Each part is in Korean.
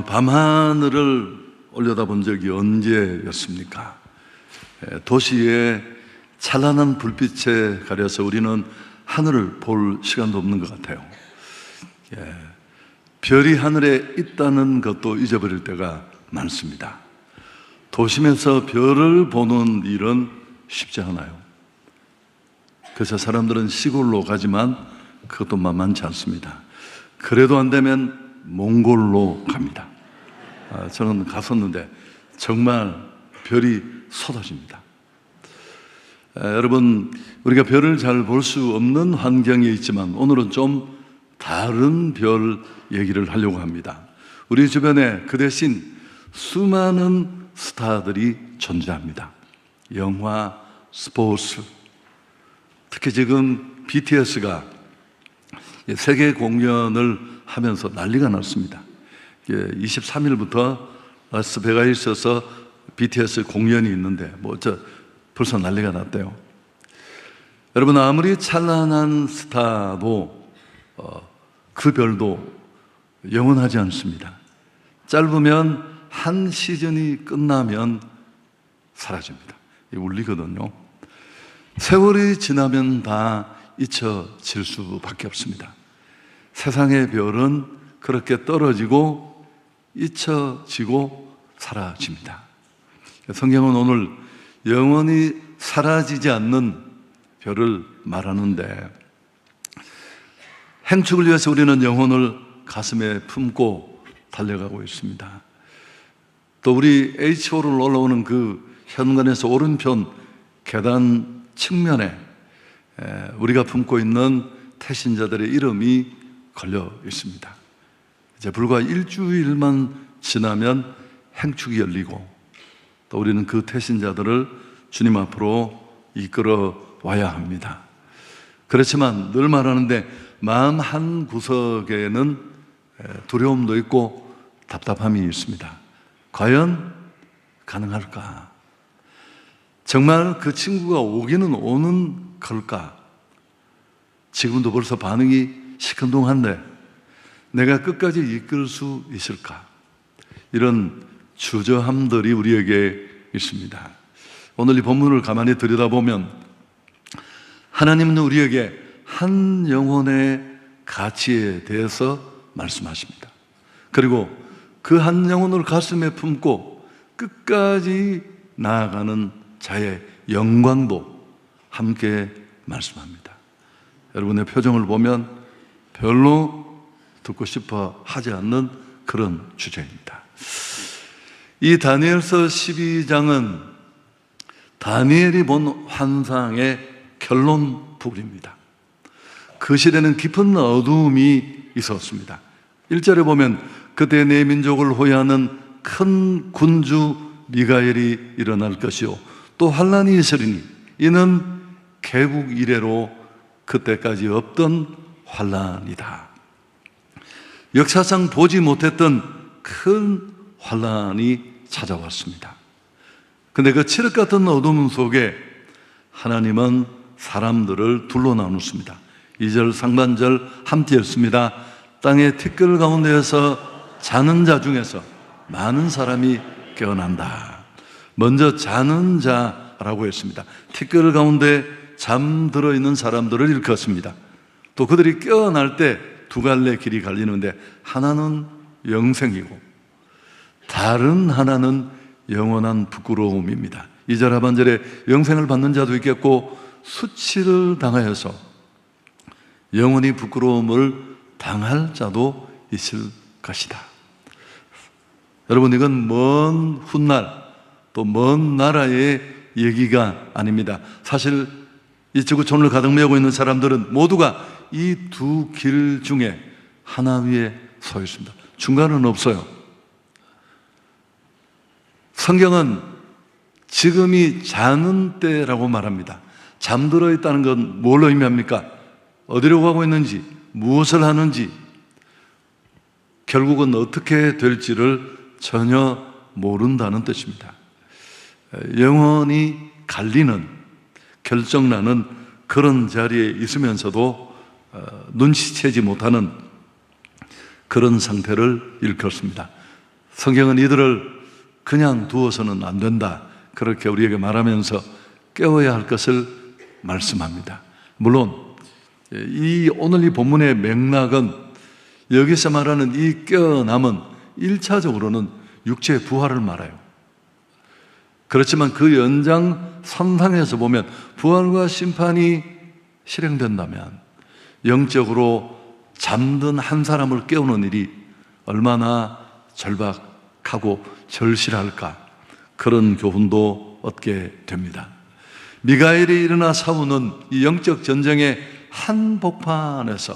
밤하늘을 올려다본 적이 언제였습니까? 도시의 찬란한 불빛에 가려서 우리는 하늘을 볼 시간도 없는 것 같아요. 별이 하늘에 있다는 것도 잊어버릴 때가 많습니다. 도심에서 별을 보는 일은 쉽지 않아요. 그래서 사람들은 시골로 가지만 그것도 만만치 않습니다. 그래도 안 되면 몽골로 갑니다. 저는 갔었는데 정말 별이 쏟아집니다. 여러분, 우리가 별을 잘 볼 수 없는 환경에 있지만 오늘은 좀 다른 별 얘기를 하려고 합니다. 우리 주변에 그 대신 수많은 스타들이 존재합니다. 영화, 스포츠, 특히 지금 BTS가 세계 공연을 하면서 난리가 났습니다. 23일부터 라스베가스에서 BTS 공연이 있는데 벌써 난리가 났대요. 여러분, 아무리 찬란한 스타도 그 별도 영원하지 않습니다. 짧으면 한 시즌이 끝나면 사라집니다. 이게 울리거든요. 세월이 지나면 다 잊혀질 수밖에 없습니다. 세상의 별은 그렇게 떨어지고 잊혀지고 사라집니다. 성경은 오늘 영원히 사라지지 않는 별을 말하는데, 행축을 위해서 우리는 영혼을 가슴에 품고 달려가고 있습니다. 또 우리 H5를 올라오는 그 현관에서 오른편 계단 측면에 우리가 품고 있는 태신자들의 이름이 걸려 있습니다. 이제 불과 일주일만 지나면 행축이 열리고 또 우리는 그 태신자들을 주님 앞으로 이끌어 와야 합니다. 그렇지만 늘 말하는데 마음 한 구석에는 두려움도 있고 답답함이 있습니다. 과연 가능할까? 정말 그 친구가 오기는 오는 걸까? 지금도 벌써 반응이 시큰둥한데 내가 끝까지 이끌 수 있을까? 이런 주저함들이 우리에게 있습니다. 오늘 이 본문을 가만히 들여다보면 하나님은 우리에게 한 영혼의 가치에 대해서 말씀하십니다. 그리고 그 한 영혼을 가슴에 품고 끝까지 나아가는 자의 영광도 함께 말씀합니다. 여러분의 표정을 보면 별로 듣고 싶어 하지 않는 그런 주제입니다. 이 다니엘서 12장은 다니엘이 본 환상의 결론부입니다. 그 시대는 깊은 어두움이 있었습니다. 1절에 보면 그때 내 민족을 호위하는 큰 군주 미가엘이 일어날 것이요 또 환란이 있으리니 이는 개국 이래로 그때까지 없던 환란이다. 역사상 보지 못했던 큰 환란이 찾아왔습니다. 근데 그 칠흑 같은 어둠 속에 하나님은 사람들을 둘로 나누십니다. 2절 상반절 함께 읽습니다. 땅의 티끌 가운데에서 자는 자 중에서 많은 사람이 깨어난다. 먼저 자는 자라고 했습니다. 티끌 가운데 잠들어 있는 사람들을 일컫습니다. 또 그들이 깨어날 때 두 갈래 길이 갈리는데 하나는 영생이고 다른 하나는 영원한 부끄러움입니다. 2절 하반절에 영생을 받는 자도 있겠고 수치를 당하여서 영원히 부끄러움을 당할 자도 있을 것이다. 여러분, 이건 먼 훗날 또 먼 나라의 얘기가 아닙니다. 사실 이 지구촌을 가득 메우고 있는 사람들은 모두가 이 두 길 중에 하나 위에 서 있습니다. 중간은 없어요. 성경은 지금이 자는 때라고 말합니다. 잠들어 있다는 건 뭘 의미합니까? 어디로 가고 있는지, 무엇을 하는지, 결국은 어떻게 될지를 전혀 모른다는 뜻입니다. 영원히 갈리는, 결정나는 그런 자리에 있으면서도 눈치채지 못하는 그런 상태를 일컫습니다. 성경은 이들을 그냥 두어서는 안 된다, 그렇게 우리에게 말하면서 깨워야 할 것을 말씀합니다. 물론 오늘 이 본문의 맥락은 여기서 말하는 이 깨어남은 1차적으로는 육체의 부활을 말해요. 그렇지만 그 연장 선상에서 보면 부활과 심판이 실행된다면 영적으로 잠든 한 사람을 깨우는 일이 얼마나 절박하고 절실할까, 그런 교훈도 얻게 됩니다. 미가엘이 일어나 싸우는 이 영적 전쟁의 한복판에서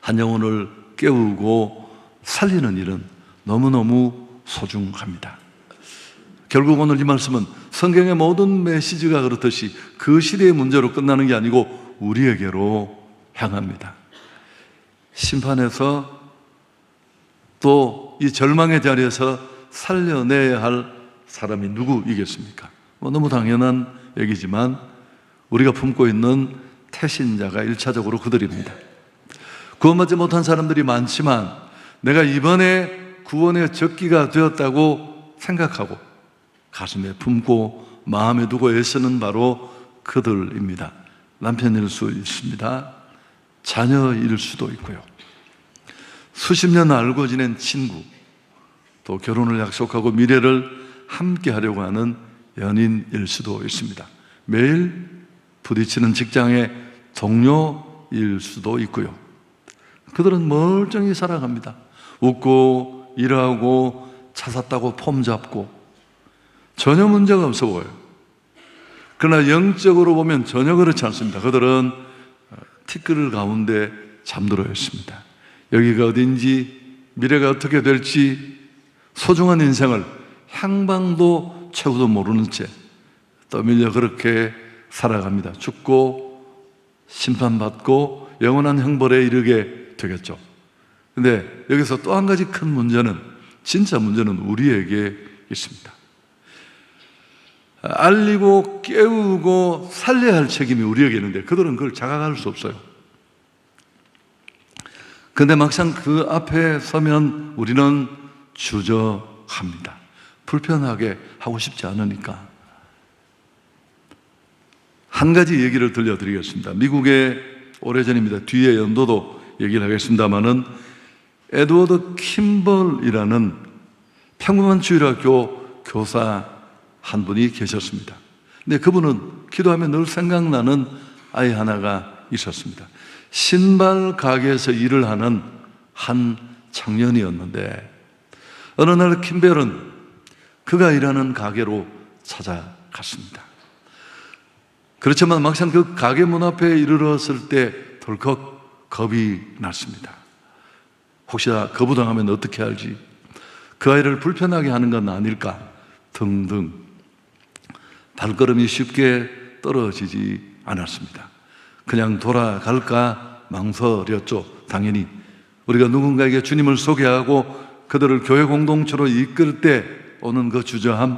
한 영혼을 깨우고 살리는 일은 너무너무 소중합니다. 결국 오늘 이 말씀은 성경의 모든 메시지가 그렇듯이 그 시대의 문제로 끝나는 게 아니고 우리에게로 향합니다. 심판에서 또 이 절망의 자리에서 살려내야 할 사람이 누구이겠습니까? 너무 당연한 얘기지만 우리가 품고 있는 태신자가 1차적으로 그들입니다. 구원받지 못한 사람들이 많지만 내가 이번에 구원의 적기가 되었다고 생각하고 가슴에 품고 마음에 두고 애쓰는 바로 그들입니다. 남편일 수 있습니다. 자녀일 수도 있고요. 수십 년 알고 지낸 친구, 또 결혼을 약속하고 미래를 함께 하려고 하는 연인일 수도 있습니다. 매일 부딪히는 직장의 동료일 수도 있고요. 그들은 멀쩡히 살아갑니다. 웃고 일하고 차 샀다고 폼 잡고 전혀 문제가 없어 보여요. 그러나 영적으로 보면 전혀 그렇지 않습니다. 그들은 티끌 가운데 잠들어 있습니다. 여기가 어딘지, 미래가 어떻게 될지, 소중한 인생을 향방도 최후도 모르는 채 떠밀려 그렇게 살아갑니다. 죽고 심판받고 영원한 형벌에 이르게 되겠죠. 근데 여기서 또 한 가지 큰 문제는, 진짜 문제는 우리에게 있습니다. 알리고 깨우고 살려야 할 책임이 우리에게 있는데 그들은 그걸 자각할 수 없어요. 근데 막상 그 앞에 서면 우리는 주저합니다. 불편하게 하고 싶지 않으니까. 한 가지 얘기를 들려드리겠습니다. 미국의 오래전입니다. 뒤에 연도도 얘기를 하겠습니다마는 에드워드 킴벌이라는 평범한 주일학교 교사 한 분이 계셨습니다. 근데 그분은 기도하면 늘 생각나는 아이 하나가 있었습니다. 신발 가게에서 일을 하는 한 청년이었는데 어느 날 킴벨은 그가 일하는 가게로 찾아갔습니다. 그렇지만 막상 그 가게 문 앞에 이르렀을 때 덜컥 겁이 났습니다. 혹시나 거부당하면 어떻게 할지, 그 아이를 불편하게 하는 건 아닐까 등등 발걸음이 쉽게 떨어지지 않았습니다. 그냥 돌아갈까 망설였죠. 당연히 우리가 누군가에게 주님을 소개하고 그들을 교회 공동체로 이끌 때 오는 그 주저함,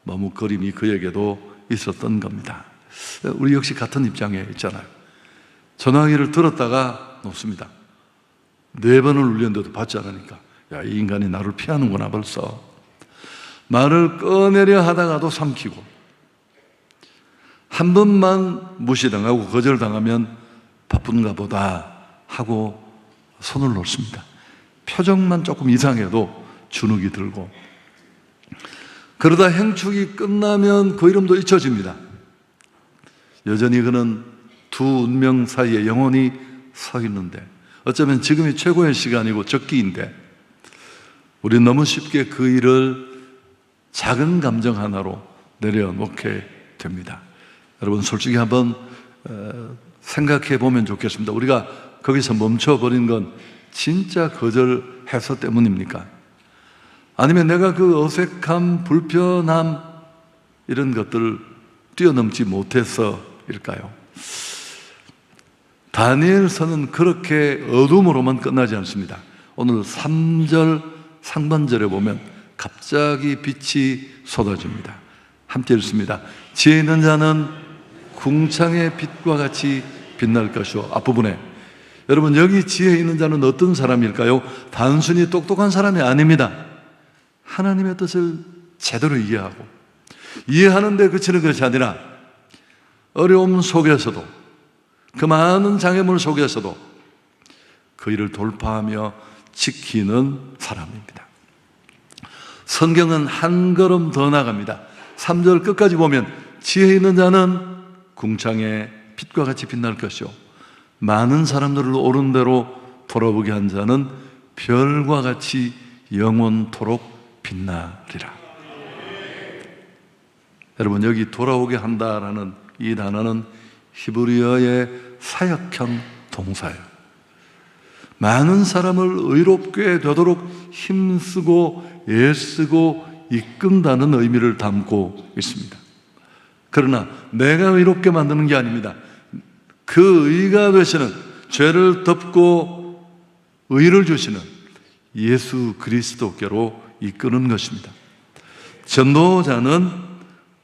머뭇거림이 그에게도 있었던 겁니다. 우리 역시 같은 입장에 있잖아요. 전화기를 들었다가 놓습니다. 4번을 울렸는데도 받지 않으니까 야, 이 인간이 나를 피하는구나. 벌써 말을 꺼내려 하다가도 삼키고, 한 번만 무시당하고 거절당하면 바쁜가 보다 하고 손을 놓습니다. 표정만 조금 이상해도 주눅이 들고, 그러다 행축이 끝나면 그 이름도 잊혀집니다. 여전히 그는 두 운명 사이에 영원히 서 있는데 어쩌면 지금이 최고의 시간이고 적기인데 우리는 너무 쉽게 그 일을 작은 감정 하나로 내려놓게 됩니다. 여러분 솔직히 한번 생각해 보면 좋겠습니다. 우리가 거기서 멈춰버린 건 진짜 거절해서 때문입니까? 아니면 내가 그 어색함, 불편함 이런 것들을 뛰어넘지 못해서일까요? 다니엘서는 그렇게 어둠으로만 끝나지 않습니다. 오늘 3절 상반절에 보면 갑자기 빛이 쏟아집니다. 함께 읽습니다. 지혜 있는 자는 궁창의 빛과 같이 빛날 것이요. 앞부분에 여러분, 여기 지혜 있는 자는 어떤 사람일까요? 단순히 똑똑한 사람이 아닙니다. 하나님의 뜻을 제대로 이해하고 이해하는 데 그치는 것이 아니라 어려움 속에서도 그 많은 장애물 속에서도 그 일을 돌파하며 지키는 사람입니다. 성경은 한 걸음 더 나갑니다. 3절 끝까지 보면 지혜 있는 자는 궁창의 빛과 같이 빛날 것이요 많은 사람들을 옳은 대로 돌아보게 한 자는 별과 같이 영원토록 빛나리라. 여러분, 여기 돌아오게 한다라는 이 단어는 히브리어의 사역형 동사예요. 많은 사람을 의롭게 되도록 힘쓰고 애쓰고 이끈다는 의미를 담고 있습니다. 그러나 내가 의롭게 만드는 게 아닙니다. 그 의가 되시는, 죄를 덮고 의를 주시는 예수 그리스도께로 이끄는 것입니다. 전도자는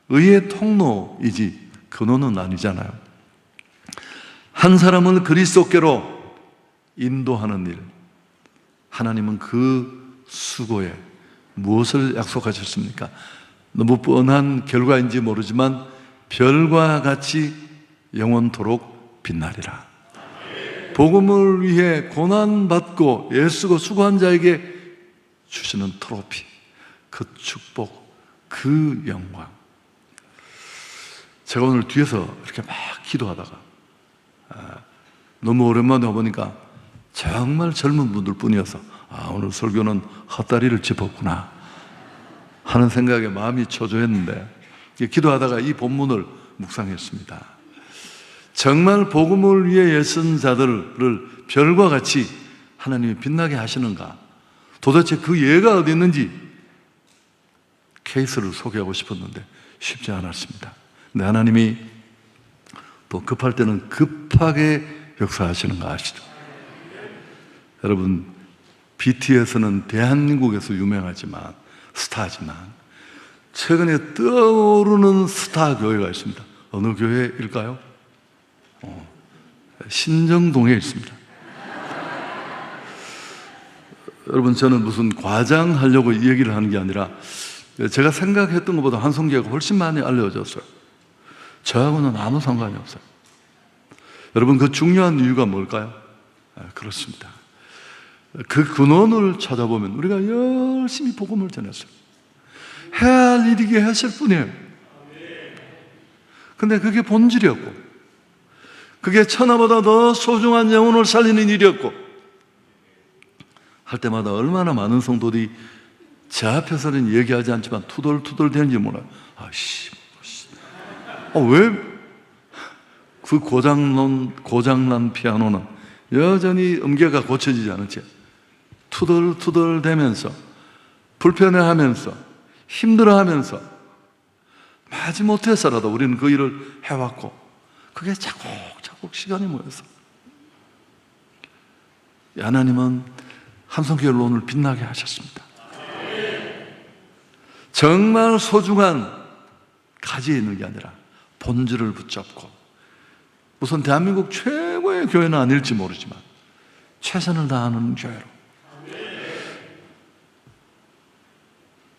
의의 통로이지 근원은 아니잖아요. 한 사람을 그리스도께로 인도하는 일, 하나님은 그 수고에 무엇을 약속하셨습니까? 너무 뻔한 결과인지 모르지만 별과 같이 영원토록 빛나리라. 복음을 위해 고난받고 애쓰고 수고한 자에게 주시는 트로피, 그 축복, 그 영광. 제가 오늘 뒤에서 이렇게 막 기도하다가 너무 오랜만에 와보니까 정말 젊은 분들 뿐이어서 오늘 설교는 헛다리를 짚었구나 하는 생각에 마음이 초조했는데 기도하다가 이 본문을 묵상했습니다. 정말 복음을 위해 애쓴 자들을 별과 같이 하나님이 빛나게 하시는가? 도대체 그 예가 어디 있는지 케이스를 소개하고 싶었는데 쉽지 않았습니다. 근데 하나님이 또 급할 때는 급하게 역사하시는 거 아시죠? 여러분, BTS는 대한민국에서 유명하지만 스타지만 최근에 떠오르는 스타 교회가 있습니다. 어느 교회일까요? 신정동에 있습니다. 여러분, 저는 무슨 과장하려고 이 얘기를 하는 게 아니라 제가 생각했던 것보다 한성교회가 훨씬 많이 알려졌어요. 저하고는 아무 상관이 없어요. 여러분, 그 중요한 이유가 뭘까요? 그렇습니다. 그 근원을 찾아보면 우리가 열심히 복음을 전했어요. 해야 할 일이게 했을 뿐이에요. 근데 그게 본질이었고, 그게 천하보다 더 소중한 영혼을 살리는 일이었고, 할 때마다 얼마나 많은 성도들이 제 앞에서는 얘기하지 않지만 투덜투덜 되는지 몰라요. 왜 그 고장난 피아노는 여전히 음계가 고쳐지지 않았지? 투덜투덜 대면서, 불편해하면서, 힘들어하면서, 마지못해서라도 우리는 그 일을 해왔고, 그게 차곡차곡 시간이 모여서 하나님은 함성교회를 오늘 빛나게 하셨습니다. 정말 소중한 가지에 있는 게 아니라 본질을 붙잡고, 우선 대한민국 최고의 교회는 아닐지 모르지만 최선을 다하는 교회로,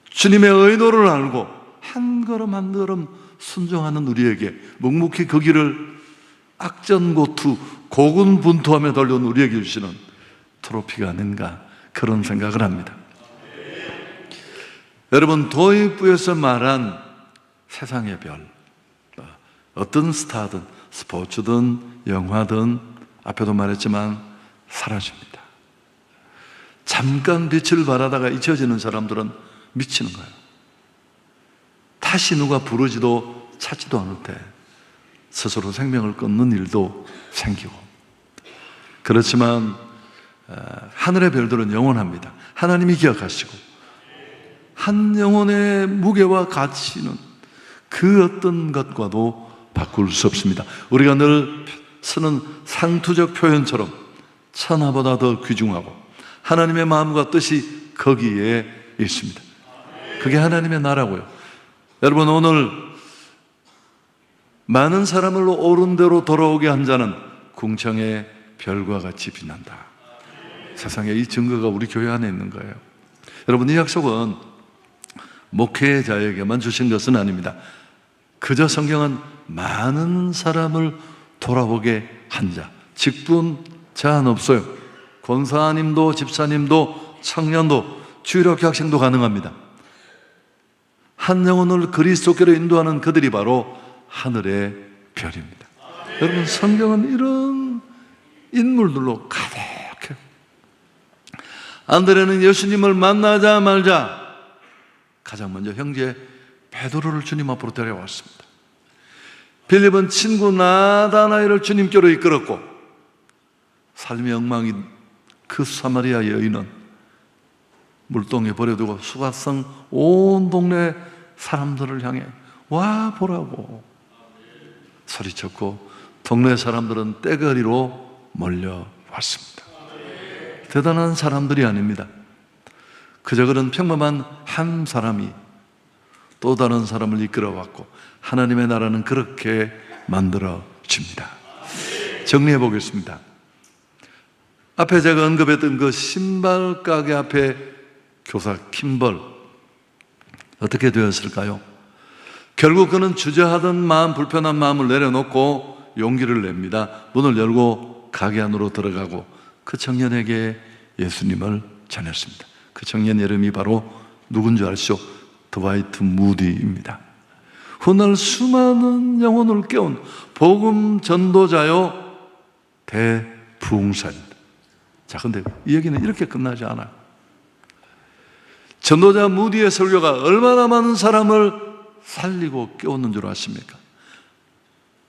주님의 의도를 알고 한 걸음 한 걸음 순종하는 우리에게, 묵묵히 그 길을 악전고투 고군분투하며 달려온 우리에게 주시는 트로피가 아닌가, 그런 생각을 합니다. 여러분, 도입부에서 말한 세상의 별, 어떤 스타든 스포츠든 영화든 앞에도 말했지만 사라집니다. 잠깐 빛을 발하다가 잊혀지는 사람들은 미치는 거예요. 다시 누가 부르지도 찾지도 않을 때 스스로 생명을 끊는 일도 생기고, 그렇지만 하늘의 별들은 영원합니다. 하나님이 기억하시고, 한 영혼의 무게와 가치는 그 어떤 것과도 바꿀 수 없습니다. 우리가 늘 쓰는 상투적 표현처럼 천하보다 더 귀중하고 하나님의 마음과 뜻이 거기에 있습니다. 그게 하나님의 나라고요. 여러분, 오늘 많은 사람을 옳은 대로 돌아오게 한 자는 궁창의 별과 같이 빛난다. 세상에 이 증거가 우리 교회 안에 있는 거예요. 여러분, 이 약속은 목회자에게만 주신 것은 아닙니다. 그저 성경은 많은 사람을 돌아보게 한 자, 직분 제한 없어요. 권사님도 집사님도 청년도 주일학교 학생도 가능합니다. 한 영혼을 그리스도께로 인도하는 그들이 바로 하늘의 별입니다. 여러분, 성경은 이런 인물들로 가득해요. 안드레는 예수님을 만나자마자 가장 먼저 형제 베드로를 주님 앞으로 데려왔습니다. 빌립은 친구 나다나엘을 주님께로 이끌었고, 삶의 엉망인 그 사마리아 여인은 물동에 버려두고 수가성 온 동네 사람들을 향해 와 보라고 소리쳤고, 동네 사람들은 떼거리로 몰려왔습니다. 대단한 사람들이 아닙니다. 그저 그런 평범한 한 사람이 또 다른 사람을 이끌어왔고, 하나님의 나라는 그렇게 만들어집니다. 정리해 보겠습니다. 앞에 제가 언급했던 그 신발 가게 앞에 교사 킴벌, 어떻게 되었을까요? 결국 그는 주저하던 마음, 불편한 마음을 내려놓고 용기를 냅니다. 문을 열고 가게 안으로 들어가고 그 청년에게 예수님을 전했습니다. 그 청년 이름이 바로 누군지 아시죠? 드와이트 무디입니다. 훗날 수많은 영혼을 깨운 복음 전도자요 대부흥사입니다. 자, 근데 이 얘기는 이렇게 끝나지 않아요. 전도자 무디의 설교가 얼마나 많은 사람을 살리고 깨우는 줄 아십니까?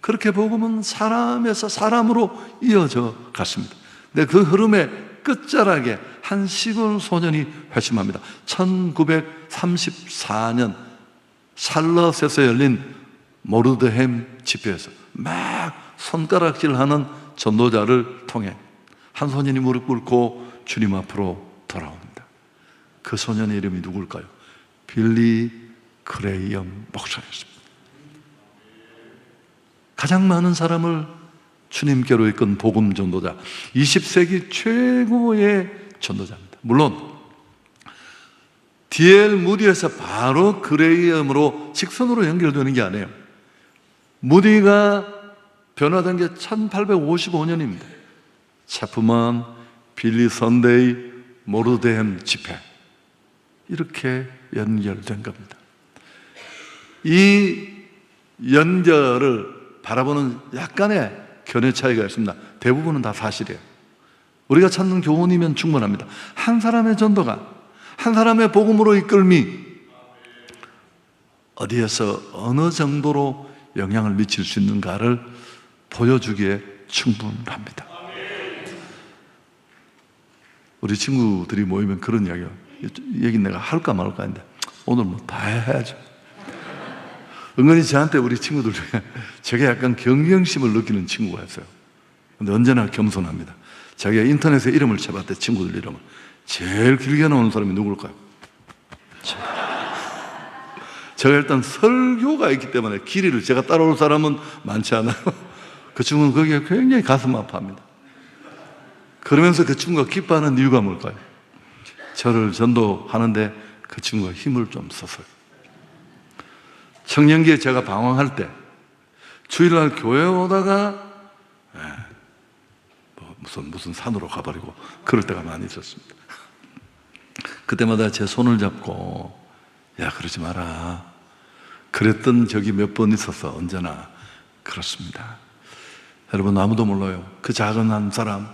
그렇게 복음은 사람에서 사람으로 이어져 갔습니다. 근데 그 흐름의 끝자락에 한 시골 소년이 회심합니다. 1934년 샬럿에서 열린 모르드햄 집회에서 막 손가락질하는 전도자를 통해 한 소년이 무릎 꿇고 주님 앞으로 돌아옵니다. 그 소년의 이름이 누굴까요? 빌리 그레이엄 목사였습니다. 가장 많은 사람을 주님께로 이끈 복음 전도자, 20세기 최고의 전도자입니다. 물론 D.L. 무디에서 바로 그레이엄으로 직선으로 연결되는 게 아니에요. 무디가 변화된 게 1855년입니다. 체프먼, 빌리 선데이, 모르드햄 집회, 이렇게 연결된 겁니다. 이 연결을 바라보는 약간의 견해 차이가 있습니다. 대부분은 다 사실이에요. 우리가 찾는 교훈이면 충분합니다. 한 사람의 전도가, 한 사람의 복음으로 이끌미 어디에서 어느 정도로 영향을 미칠 수 있는가를 보여주기에 충분합니다. 우리 친구들이 모이면 그런 이야기예요. 이 얘기 내가 할까 말까 했는데 오늘 뭐 다 해야죠. 은근히 저한테 우리 친구들 중에 제게 약간 경경심을 느끼는 친구가 있어요. 근데 언제나 겸손합니다. 자기가 인터넷에 이름을 쳐봤대, 친구들 이름을. 제일 길게 나오는 사람이 누굴까요? 제가 일단 설교가 있기 때문에 길이를 제가 따라올 사람은 많지 않아요. 그 친구는 거기에 굉장히 가슴 아파합니다. 그러면서 그 친구가 기뻐하는 이유가 뭘까요? 저를 전도하는데 그 친구가 힘을 좀 써서요. 청년기에 제가 방황할 때 주일날 교회 오다가 무슨 산으로 가버리고 그럴 때가 많이 있었습니다. 그때마다 제 손을 잡고 야, 그러지 마라, 그랬던 적이 몇 번 있어서 언제나 그렇습니다. 여러분, 아무도 몰라요. 그 작은 한 사람,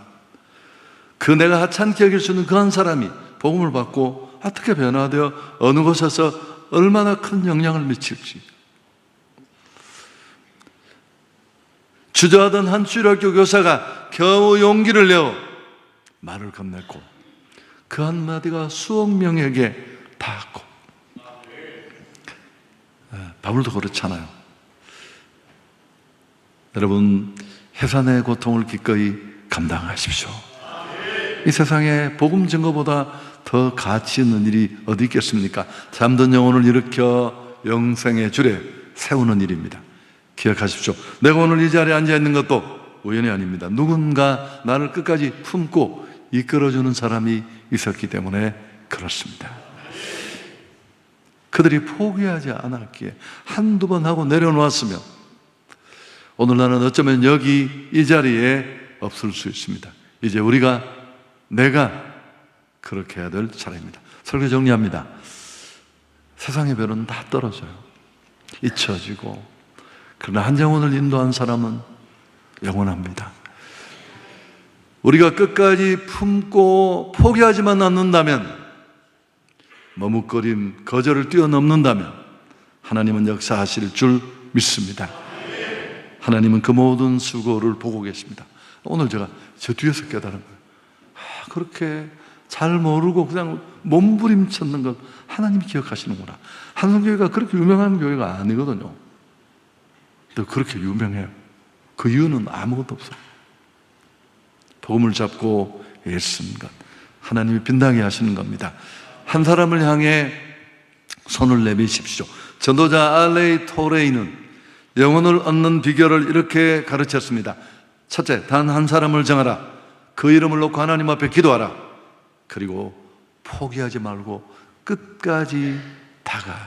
그 내가 하찮게 여길 수 있는 그 한 사람이 복음을 받고 어떻게 변화되어 어느 곳에서 얼마나 큰 영향을 미칠지. 주저하던 한 주일학교 교사가 겨우 용기를 내어 말을 건넸고 그 한마디가 수억 명에게 닿았고, 바울도 그렇잖아요. 여러분, 해산의 고통을 기꺼이 감당하십시오. 이 세상에 복음 증거보다 더 가치 있는 일이 어디 있겠습니까? 잠든 영혼을 일으켜 영생의 줄에 세우는 일입니다. 기억하십시오. 내가 오늘 이 자리에 앉아 있는 것도 우연이 아닙니다. 누군가 나를 끝까지 품고 이끌어주는 사람이 있었기 때문에 그렇습니다. 그들이 포기하지 않았기에 한두 번 하고 내려놓았으면 오늘 나는 어쩌면 여기 이 자리에 없을 수 있습니다. 이제 내가 그렇게 해야 될 차례입니다. 설교 정리합니다. 세상의 별은 다 떨어져요. 잊혀지고, 그러나 한 영혼을 인도한 사람은 영원합니다. 우리가 끝까지 품고 포기하지만 않는다면, 머뭇거림, 거절을 뛰어넘는다면 하나님은 역사하실 줄 믿습니다. 하나님은 그 모든 수고를 보고 계십니다. 오늘 제가 저 뒤에서 깨달은 거예요. 그렇게 잘 모르고 그냥 몸부림쳤는 걸 하나님이 기억하시는구나. 한성교회가 그렇게 유명한 교회가 아니거든요. 또 그렇게 유명해요. 그 이유는 아무것도 없어요. 복음을 잡고 애쓰는 것, 하나님이 빛나게 하시는 겁니다. 한 사람을 향해 손을 내미십시오. 전도자 알레이 토레이는 영혼을 얻는 비결을 이렇게 가르쳤습니다. 첫째, 단 한 사람을 정하라. 그 이름을 놓고 하나님 앞에 기도하라. 그리고 포기하지 말고 끝까지 다가가라.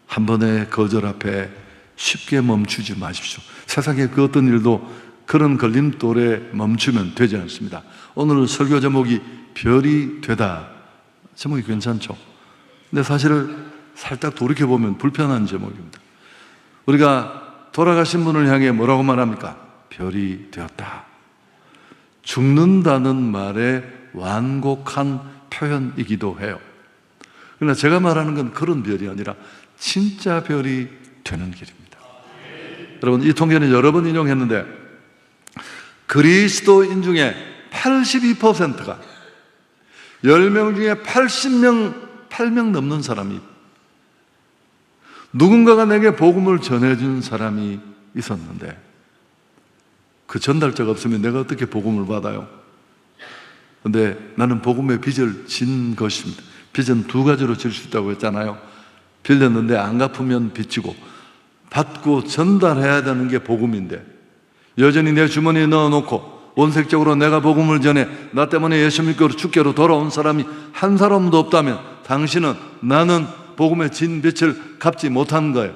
한 번의 거절 앞에 쉽게 멈추지 마십시오. 세상의 그 어떤 일도 그런 걸림돌에 멈추면 되지 않습니다. 오늘 설교 제목이 별이 되다. 제목이 괜찮죠? 근데 사실 살짝 돌이켜보면 불편한 제목입니다. 우리가 돌아가신 분을 향해 뭐라고 말합니까? 별이 되었다. 죽는다는 말의 완곡한 표현이기도 해요. 그러나 제가 말하는 건 그런 별이 아니라 진짜 별이 되는 길입니다. 여러분, 이 통계는 여러 번 인용했는데 그리스도인 중에 82%가 10명 중에 8명 넘는 사람이, 누군가가 내게 복음을 전해준 사람이 있었는데 그 전달자가 없으면 내가 어떻게 복음을 받아요? 근데 나는 복음의 빚을 진 것입니다. 빚은 두 가지로 질 수 있다고 했잖아요. 빌렸는데 안 갚으면 빚지고, 받고 전달해야 되는 게 복음인데 여전히 내 주머니에 넣어놓고 원색적으로 내가 복음을 전해 나 때문에 예수 믿고 주께로 돌아온 사람이 한 사람도 없다면 당신은, 나는 복음의 진 빚을 갚지 못한 거예요.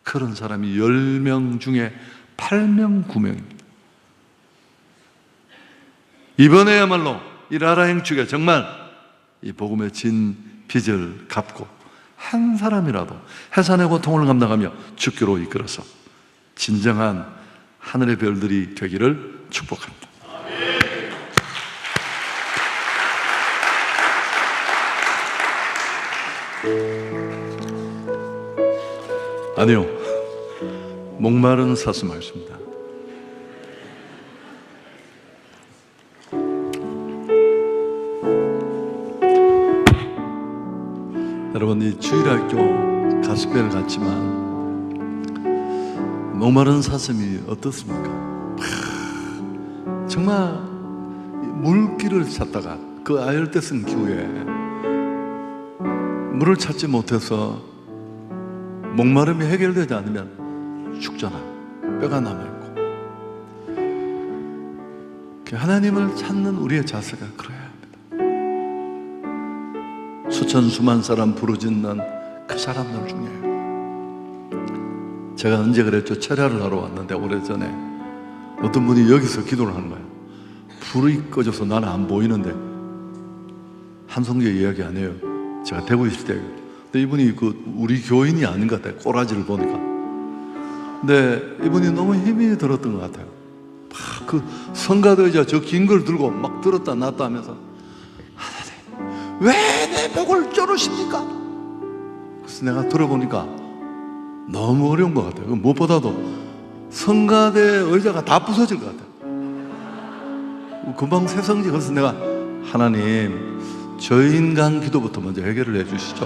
그런 사람이 10명 중에 8명, 9명입니다. 이번에야말로 이 라라 행축에 정말 이 복음의 진 빚을 갚고 한 사람이라도 해산의 고통을 감당하며 주께로 이끌어서 진정한 하늘의 별들이 되기를 축복합니다. 아니요, 목마른 사슴 말씀입니다. 여러분, 이 주일학교 가스펠 같지만 목마른 사슴이 어떻습니까? 정말 물길을 찾다가 그 아열대성 기후에 물을 찾지 못해서 목마름이 해결되지 않으면 죽잖아. 뼈가 남아있고. 하나님을 찾는 우리의 자세가 그래야 합니다. 수천 수만 사람 부르짖는 그 사람들 중에 제가 언제 그랬죠? 철야를 하러 왔는데 오래전에 어떤 분이 여기서 기도를 하는 거예요. 불이 꺼져서 나는 안 보이는데, 한성교 이야기 아니에요. 제가 대구에 있을 때예요. 근데 이분이 우리 교인이 아닌 것 같아요. 꼬라지를 보니까. 근데 이분이 너무 힘이 들었던 것 같아요. 막 그 성가대 의자 저 긴 걸 들고 막 들었다 놨다 하면서, 하나님, 왜 내 목을 조르십니까? 그래서 내가 들어보니까 너무 어려운 것 같아요. 무엇보다도 성가대 의자가 다 부서질 것 같아요. 금방 새성지. 그래서 내가, 하나님, 저 인간 기도부터 먼저 해결을 해주시죠.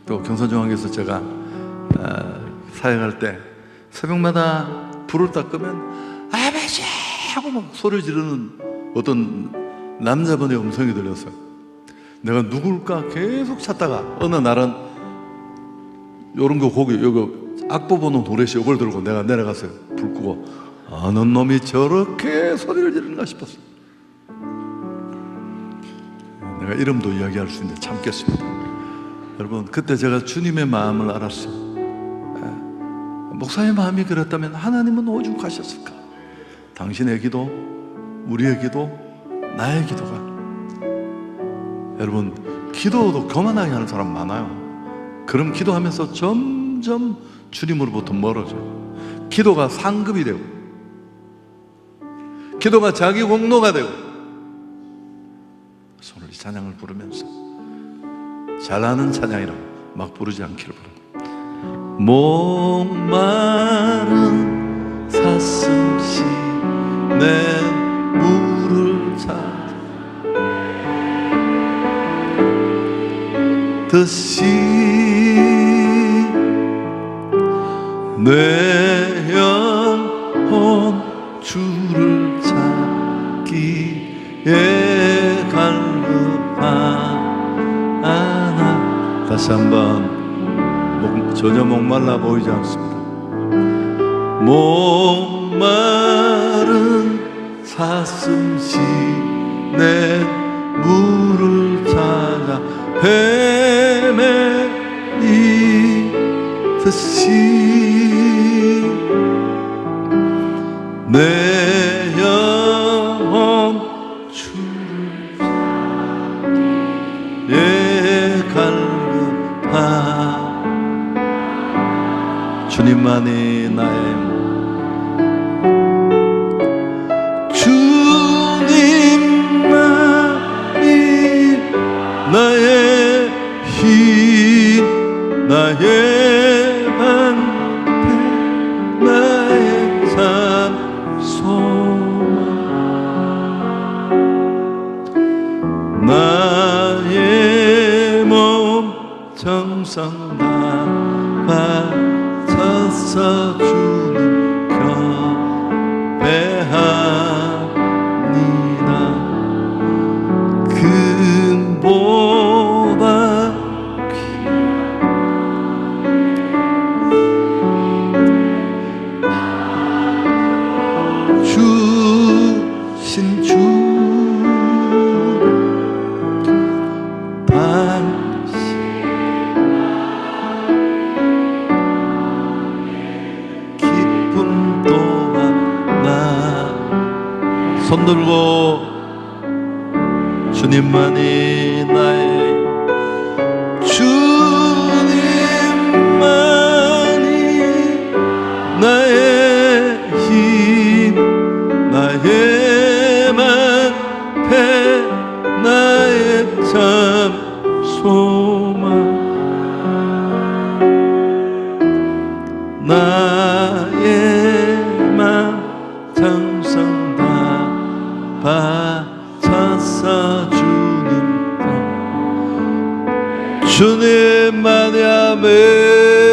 또 경선중앙에서 제가 사역할 때 새벽마다 불을 딱 끄면 아버지 하고 막 소리 지르는 어떤 남자분의 음성이 들렸어요. 내가 누굴까 계속 찾다가 어느 날은 요런 거 고기, 요거 악보 보는 도래시 요걸 들고 내가 내려갔어요. 불 끄고, 어느 놈이 저렇게 소리를 지르는가 싶었어요. 내가 이름도 이야기할 수 있는데 참겠습니다. 여러분, 그때 제가 주님의 마음을 알았어요. 목사의 마음이 그랬다면 하나님은 오죽하셨을까? 당신의 기도, 우리의 기도, 나의 기도가. 여러분, 기도도 거만하게 하는 사람 많아요. 그럼 기도하면서 점점 주님으로부터 멀어져요. 기도가 상급이 되고, 기도가 자기 공로가 되고. 오늘 이 찬양을 부르면서 잘하는 찬양이라 막 부르지 않기를 바랍니다. 목마른 사슴씨 내 물을 찾듯이 내 영혼 주를 찾기에 갈급하나. 다시 한번, 전혀 목말라 보이지 않습니다. 목마른 사슴씨 내 물을 찾아 헤매이듯이 내 영혼 주를 찾기에 갈급하나. 주님만이 나의 주님만이 나의 힘, 나의 방패, 나의 참 소망, 나의 몸 정성 다 주는 경배합니다. 금보다 주신 주 손 들고 주님만이 나의 주님만이 나의 힘, 나의 방패, 나의 참 소망, 나의 맘 정성 받아서 주님 주님만이 아멘.